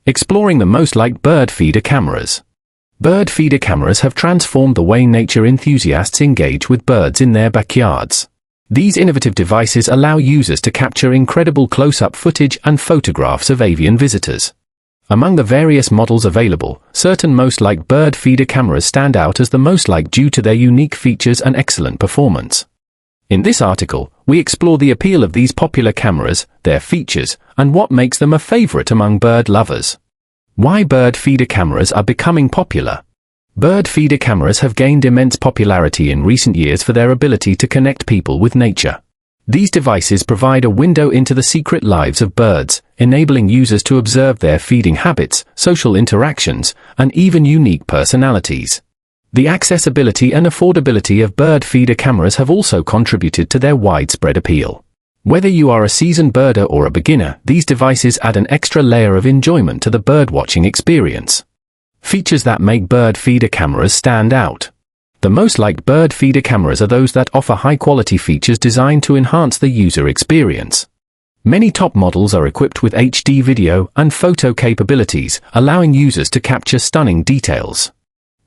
Exploring the most liked bird feeder cameras. Bird feeder cameras have transformed the way nature enthusiasts engage with birds in their backyards. These innovative devices allow users to capture incredible close-up footage and photographs of avian visitors. Among the various models available, certain most liked bird feeder cameras stand out as the most liked due to their unique features and excellent performance. In this article, we explore the appeal of these popular cameras, their features, and what makes them a favorite among bird lovers. Why bird feeder cameras are becoming popular. Bird feeder cameras have gained immense popularity in recent years for their ability to connect people with nature. These devices provide a window into the secret lives of birds, enabling users to observe their feeding habits, social interactions, and even unique personalities. The accessibility and affordability of bird feeder cameras have also contributed to their widespread appeal. Whether you are a seasoned birder or a beginner, these devices add an extra layer of enjoyment to the birdwatching experience. Features that make bird feeder cameras stand out. The most liked bird feeder cameras are those that offer high-quality features designed to enhance the user experience. Many top models are equipped with HD video and photo capabilities, allowing users to capture stunning details.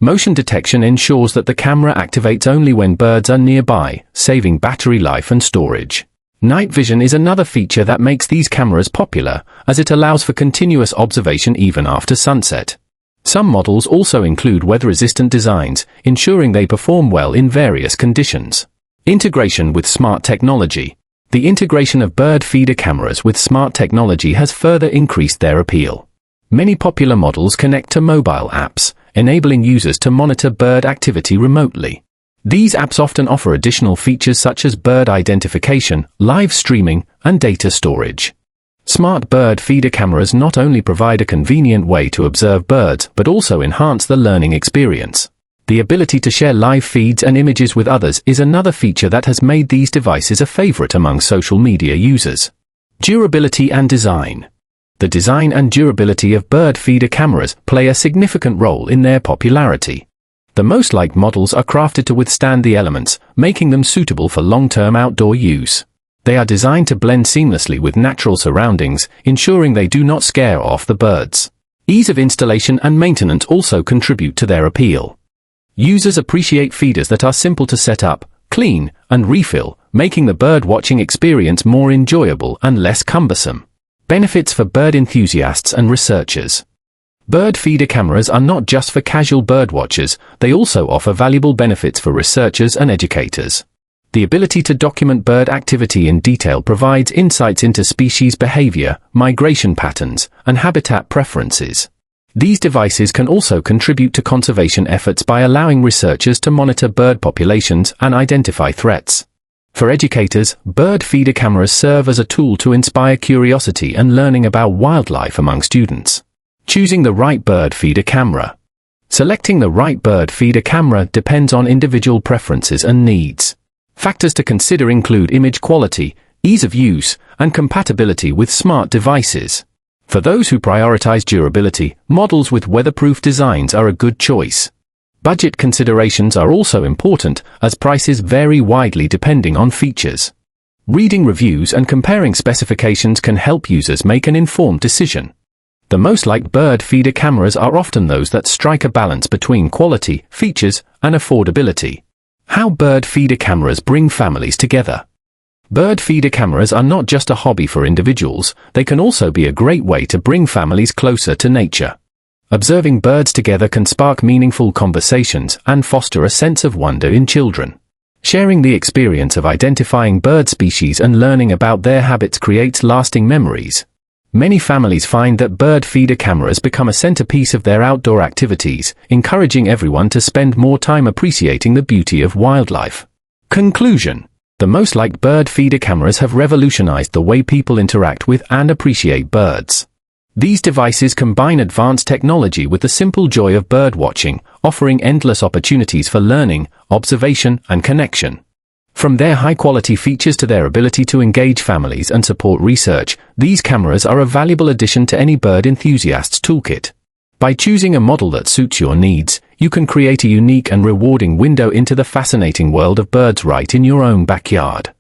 Motion detection ensures that the camera activates only when birds are nearby, saving battery life and storage. Night vision is another feature that makes these cameras popular, as it allows for continuous observation even after sunset. Some models also include weather-resistant designs, ensuring they perform well in various conditions. Integration with smart technology. The integration of bird feeder cameras with smart technology has further increased their appeal. Many popular models connect to mobile apps, enabling users to monitor bird activity remotely. These apps often offer additional features such as bird identification, live streaming, and data storage. Smart bird feeder cameras not only provide a convenient way to observe birds but also enhance the learning experience. The ability to share live feeds and images with others is another feature that has made these devices a favorite among social media users. Durability and design. The design and durability of bird feeder cameras play a significant role in their popularity. The most liked models are crafted to withstand the elements, making them suitable for long-term outdoor use. They are designed to blend seamlessly with natural surroundings, ensuring they do not scare off the birds. Ease of installation and maintenance also contribute to their appeal. Users appreciate feeders that are simple to set up, clean, and refill, making the bird-watching experience more enjoyable and less cumbersome. Benefits for bird enthusiasts and researchers. Bird feeder cameras are not just for casual birdwatchers, they also offer valuable benefits for researchers and educators. The ability to document bird activity in detail provides insights into species behavior, migration patterns, and habitat preferences. These devices can also contribute to conservation efforts by allowing researchers to monitor bird populations and identify threats. For educators, bird feeder cameras serve as a tool to inspire curiosity and learning about wildlife among students. Choosing the right bird feeder camera. Selecting the right bird feeder camera depends on individual preferences and needs. Factors to consider include image quality, ease of use, and compatibility with smart devices. For those who prioritize durability, models with weatherproof designs are a good choice. Budget considerations are also important, as prices vary widely depending on features. Reading reviews and comparing specifications can help users make an informed decision. The most liked bird feeder cameras are often those that strike a balance between quality, features, and affordability. How bird feeder cameras bring families together. Bird feeder cameras are not just a hobby for individuals, they can also be a great way to bring families closer to nature. Observing birds together can spark meaningful conversations and foster a sense of wonder in children. Sharing the experience of identifying bird species and learning about their habits creates lasting memories. Many families find that bird feeder cameras become a centerpiece of their outdoor activities, encouraging everyone to spend more time appreciating the beauty of wildlife. Conclusion. The most liked bird feeder cameras have revolutionized the way people interact with and appreciate birds. These devices combine advanced technology with the simple joy of birdwatching, offering endless opportunities for learning, observation, and connection. From their high-quality features to their ability to engage families and support research, these cameras are a valuable addition to any bird enthusiast's toolkit. By choosing a model that suits your needs, you can create a unique and rewarding window into the fascinating world of birds right in your own backyard.